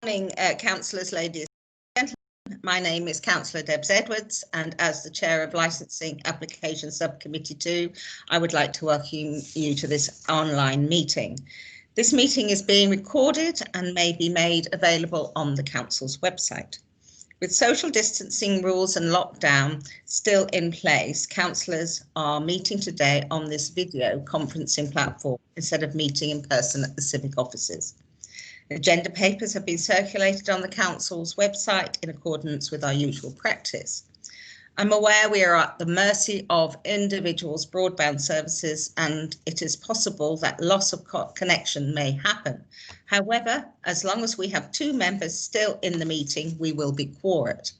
Morning, councillors, ladies and gentlemen. My name is Councillor Debs Edwards, and as the Chair of Licensing Application Subcommittee 2, I would like to welcome you to this online meeting. This meeting is being recorded and may be made available on the Council's website. With social distancing rules and lockdown still in place, councillors are meeting today on this video conferencing platform instead of meeting in person at the civic offices. Agenda papers have been circulated on the Council's website in accordance with our usual practice. I'm aware we are at the mercy of individuals' broadband services and it is possible that loss of connection may happen. However, as long as we have 2 members still in the meeting, we will be quorate.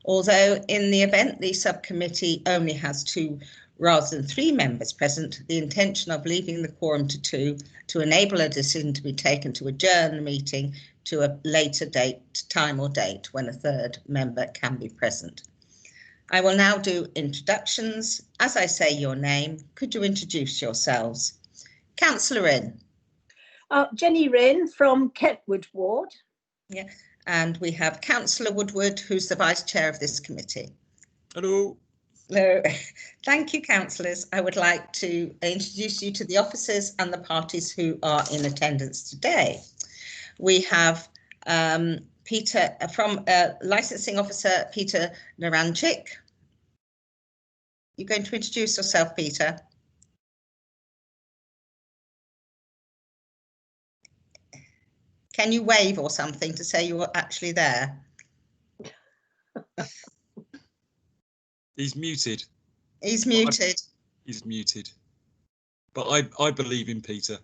Although in the event the subcommittee only has 2 rather than 3 members present, the intention of leaving the quorum to 2 to enable a decision to be taken to adjourn the meeting to a later time or date when a 3rd member can be present. I will now do introductions. As I say your name, could you introduce yourselves? Councillor Wren. Jenny Wren from Ketwood Ward. Yeah, and we have Councillor Woodward, who's the Vice Chair of this committee. Hello. Hello. Thank you, councillors. I would like to introduce you to the officers and the parties who are in attendance today. We have Peter from Licensing Officer Peter Naranchik. You're going to introduce yourself, Peter. Can you wave or something to say you're actually there? He's muted. He's muted. He's muted. But I believe in Peter.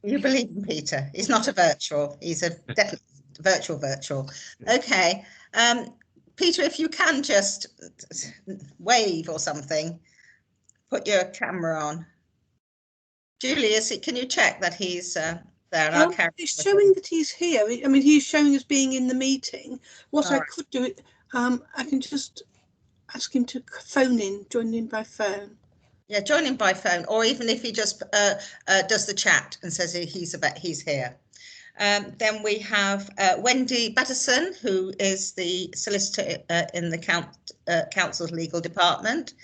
You believe in Peter. He's not a virtual. He's a definitely virtual. Okay. Peter, if you can just wave or something, put your camera on. Julie, can you check that he's there? It's showing that he's here. I mean, he's showing as being in the meeting. What I could do, I can just ask him to phone in, join in by phone. Yeah, join in by phone, or even if he just does the chat and says he's here. Then we have Wendy Batterson, who is the solicitor in the council's legal department.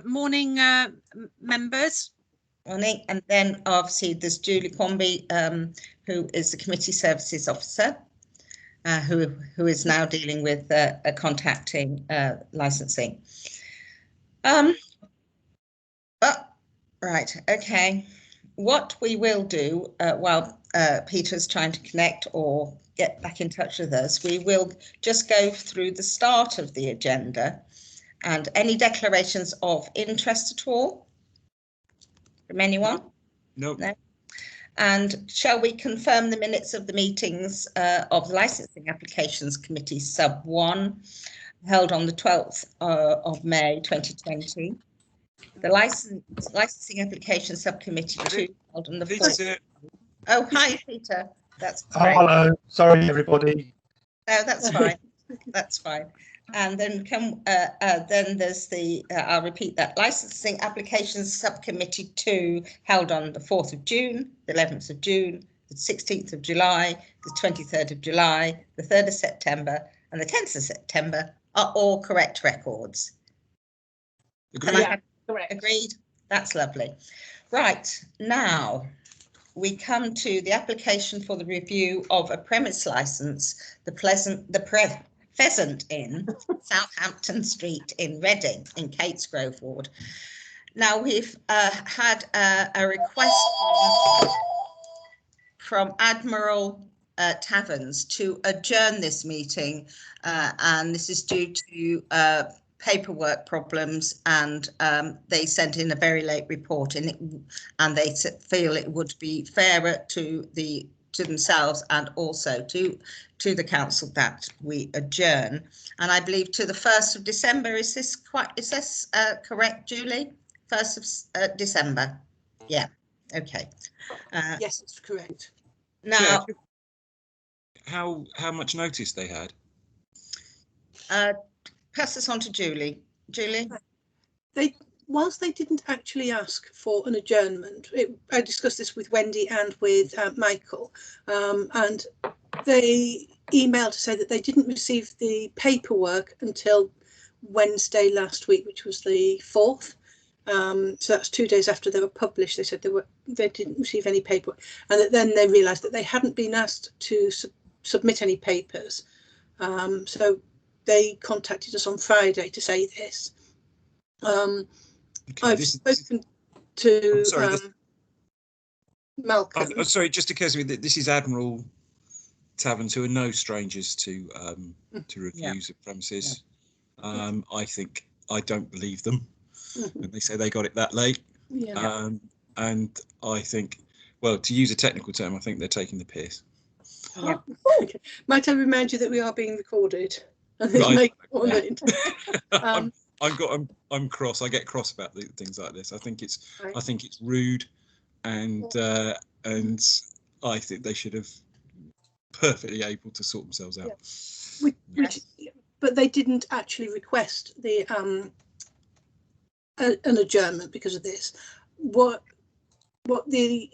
Morning, members. Morning. And then obviously there's Julie Quamby, who is the committee services officer, who is now dealing with contacting licensing. Right, okay. What we will do while Peter's trying to connect or get back in touch with us, we will just go through the start of the agenda and any declarations of interest at all from anyone? No. And shall we confirm the minutes of the meetings of the Licensing Applications Committee Sub 1 held on the 12th of May 2020? The Licensing Application Subcommittee 2 held on the 4th. Oh, hi, Peter. That's great. Hello. Sorry, everybody. No, that's fine. That's fine. And then then there's the I'll repeat that Licensing Applications Subcommittee 2 held on the 4th of June, the 11th of June, the 16th of July, the 23rd of July, the 3rd of September, and the 10th of September are all correct records. Agreed. Correct. Agreed. That's lovely. Right, now we come to the application for the review of a premise licence, the Pheasant Inn, Southampton Street in Reading, in Catesgrove Ward. Now we've had a request from Admiral Taverns to adjourn this meeting, and this is due to paperwork problems, and they sent in a very late report, and they feel it would be fairer to themselves and also to the council that we adjourn. And I believe to the 1st of December. Is this correct, Julie? 1st of December. Yeah. Okay. Yes, it's correct. Now, how much notice they had? pass this on to Julie. Julie? Whilst they didn't actually ask for an adjournment, I discussed this with Wendy and with Michael, and they emailed to say that they didn't receive the paperwork until Wednesday last week, which was the 4th. So that's 2 days after they were published. They said they didn't receive any paperwork, and that then they realised that they hadn't been asked to submit any papers. So they contacted us on Friday to say this. Okay, I've spoken to Malcolm. Sorry, just occurs to me that this is Admiral Taverns, who are no strangers to reviews of premises. I don't believe them when they say they got it that late. And I think, well, to use a technical term, I think they're taking the piss. Okay. Might I remind you that we are being recorded? And this may go on. I'm cross. I get cross about things like this. I think it's rude, and I think they should have perfectly able to sort themselves out. But they didn't actually request the an adjournment because of this. What the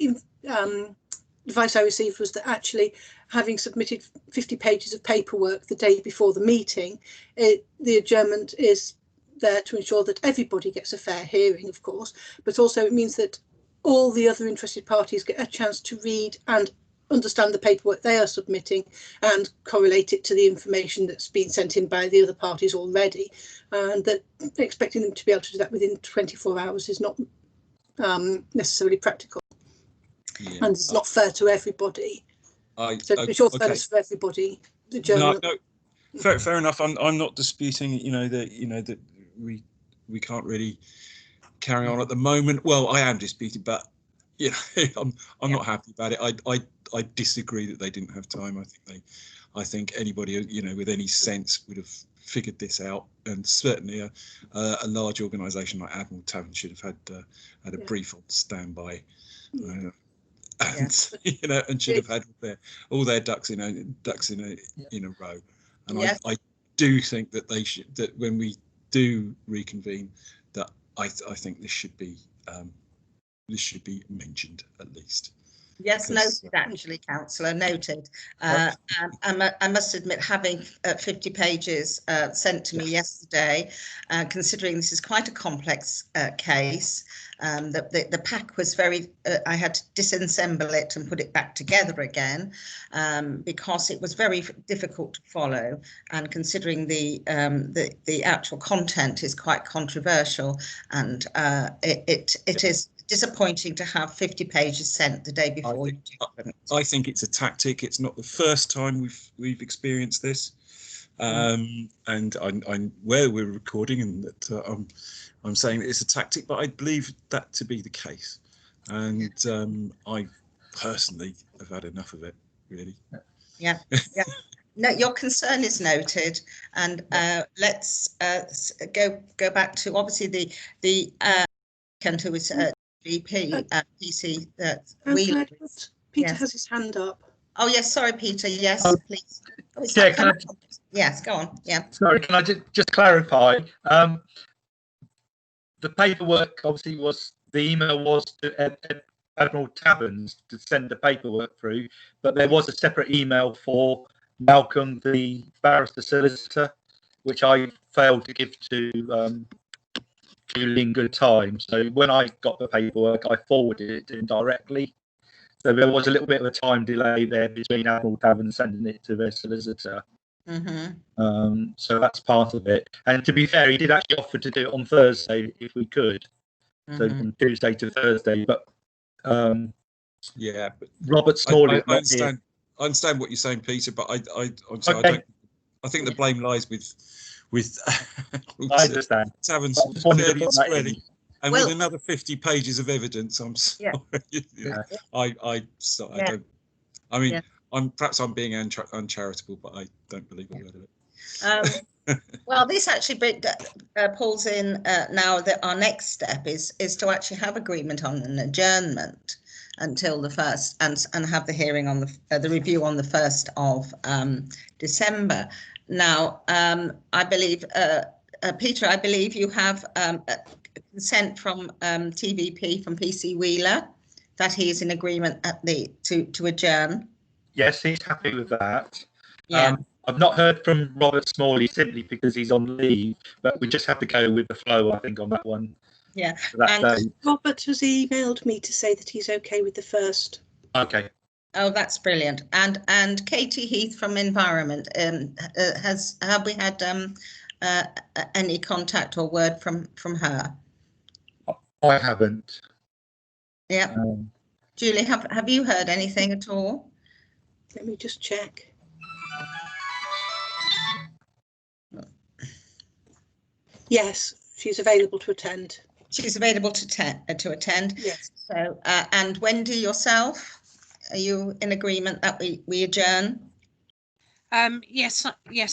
advice I received was that actually, having submitted 50 pages of paperwork the day before the meeting, the adjournment is there to ensure that everybody gets a fair hearing, of course, but also it means that all the other interested parties get a chance to read and understand the paperwork they are submitting and correlate it to the information that's been sent in by the other parties already, and that expecting them to be able to do that within 24 hours is not necessarily practical. And it's not fair to everybody. So to ensure fairness for everybody, the journal. No, fair enough. I'm not disputing, that we can't really carry on at the moment. Well, I am disputing, but I'm not happy about it. I disagree that they didn't have time. I think anybody with any sense would have figured this out, and certainly a large organisation like Admiral Tavern should have had a brief on standby. And should have had all their ducks in a row. And I do think that that when we do reconvene, that I think this should be mentioned at least. Yes, noted, actually, Councillor, noted. I must admit, having 50 pages sent to me yesterday, considering this is quite a complex case, the pack was very, I had to disassemble it and put it back together again, because it was very difficult to follow, and considering the actual content is quite controversial, and it is disappointing to have 50 pages sent the day before. I think it's a tactic. It's not the first time we've experienced this, and I'm where we're recording, and that I'm saying that it's a tactic, but I believe that to be the case, and I personally have had enough of it, really. Yeah. No, your concern is noted, and let's go back to obviously the who is GP PC Peter has his hand up. Oh yes, sorry, Peter. Yes, please. Yes, go on. Yeah. Sorry, can I just clarify? The paperwork obviously the email was to Admiral Taverns to send the paperwork through, but there was a separate email for Malcolm, the barrister solicitor, which I failed to give to Julie in good time. So when I got the paperwork, I forwarded it to him directly. So there was a little bit of a time delay there between Admiral Taverns sending it to their solicitor. So that's part of it. And to be fair, he did actually offer to do it on Thursday if we could. So from Tuesday to Thursday. But but Robert Smalley. I understand what you're saying, Peter, but I'm sorry, I think the blame lies with I understand. Taverns fairly squarely, and with another 50 pages of evidence. I'm sorry. I don't. I mean, I'm being uncharitable, but I don't believe a word of it. Well, this actually pulls in now that our next step is to actually have agreement on an adjournment until the 1st, and have the hearing on the review on the 1st of December. Now, I believe, Peter, I believe you have consent from TVP, from PC Wheeler, that he is in agreement to adjourn. yes, he's happy with that. Yeah. I've not heard from Robert Smalley simply because he's on leave, but we just have to go with the flow, I think, on that one. Yeah. For that And- day. Robert has emailed me to say that he's okay with the 1st. Okay. Oh, that's brilliant. And Katie Heath from Environment, have we had any contact or word from her? I haven't. Yeah. Julie, have you heard anything at all? Let me just check. Yes, she's available to attend. She's available to attend. Yes. So, and Wendy, yourself, are you in agreement that we adjourn? Yes,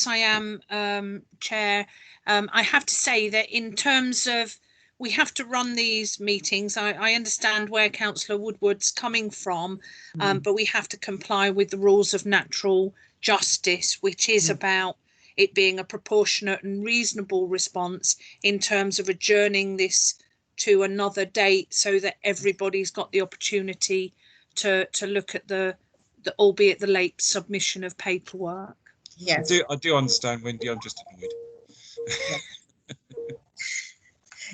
I am, Chair. I have to say that in terms of we have to run these meetings, I understand where Councillor Woodward's coming from, but we have to comply with the rules of natural justice, which is about it being a proportionate and reasonable response in terms of adjourning this to another date so that everybody's got the opportunity to look at the albeit the late submission of paperwork. Yes. I do understand, Wendy. I'm just annoyed.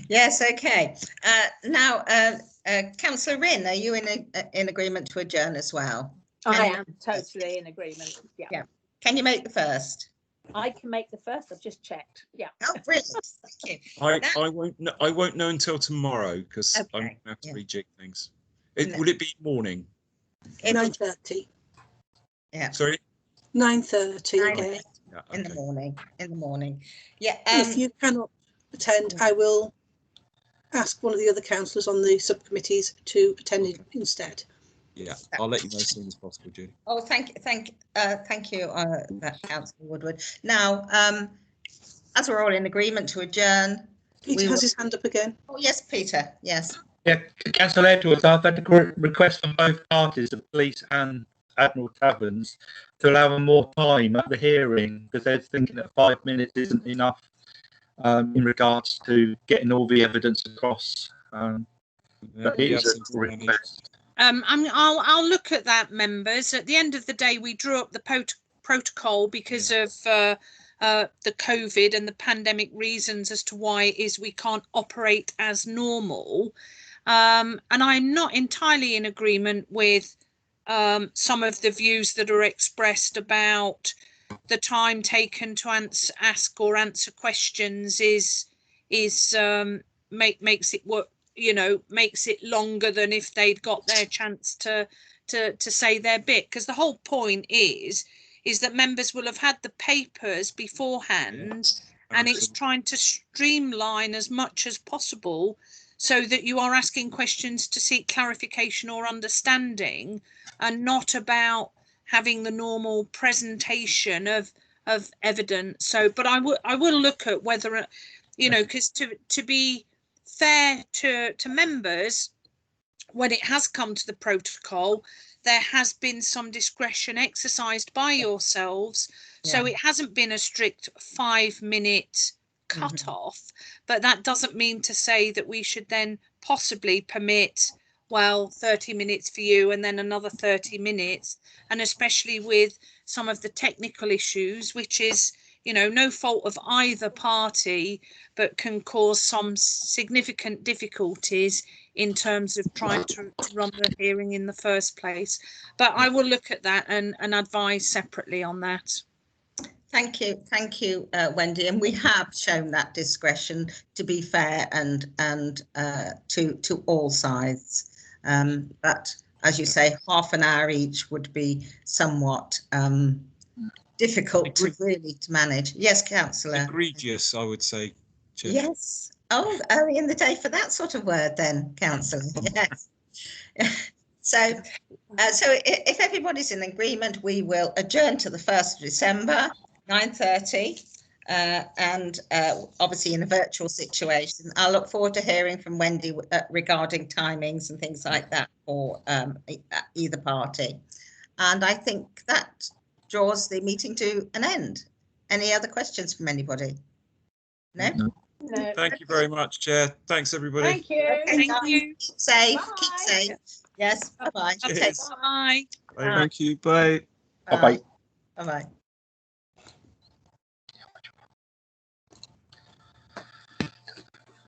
Yes. Okay. Now, Councillor Rynn, are you in agreement to adjourn as well? I am totally in agreement. Yeah. Yeah. Can you make the first? I can make the first. I've just checked. Yeah. Oh, brilliant. Thank you. I won't know until tomorrow because I'm going to have to rejig things. Will it be morning? 9:30. Yeah. Sorry? 9:30 again. Yeah, In the morning. In the morning. Yeah. If you cannot attend, I will ask one of the other councillors on the subcommittees to attend instead. Yeah, I'll let you know as soon as possible, Judy. Oh, thank you, Councillor Woodward. Now, as we're all in agreement to adjourn, Peter has his hand up again. Oh yes, Peter. Yes. Yeah, Councillor Edwards, I've had a request from both parties, the police and Admiral Taverns, to allow them more time at the hearing because they're thinking that 5 minutes isn't enough in regards to getting all the evidence across. But it is a request. I'll look at that, members. At the end of the day, we drew up the protocol because of the COVID and the pandemic reasons as to why it is we can't operate as normal. And I'm not entirely in agreement with some of the views that are expressed about the time taken to ask or answer questions makes it work. Makes it longer than if they'd got their chance to say their bit, because the whole point is that members will have had the papers beforehand, and it's trying to streamline as much as possible so that you are asking questions to seek clarification or understanding and not about having the normal presentation of evidence. So but I will look at whether, because to be fair to members, when it has come to the protocol, there has been some discretion exercised by yourselves. So it hasn't been a strict 5-minute cut off, but that doesn't mean to say that we should then possibly permit 30 minutes for you and then another 30 minutes, and especially with some of the technical issues, which is no fault of either party, but can cause some significant difficulties in terms of trying to run the hearing in the first place. But I will look at that and advise separately on that. Thank you, Wendy. And we have shown that discretion, to be fair, and to all sides. But as you say, half an hour each would be somewhat difficult to manage. Yes, Councillor. Egregious, I would say, Chair. Yes. Oh, early in the day for that sort of word then, Councillor. Yes. So if everybody's in agreement, we will adjourn to the 1st of December, 9:30, and obviously in a virtual situation. I look forward to hearing from Wendy regarding timings and things like that for either party. And I think that draws the meeting to an end. Any other questions from anybody? No? No. Thank you very much, Chair. Thanks, everybody. Thank you. Okay, Thank you. Keep safe. Bye. Keep safe. Yes. Bye-bye. Cheers. Bye. Thank you. Bye. Bye-bye. Bye bye.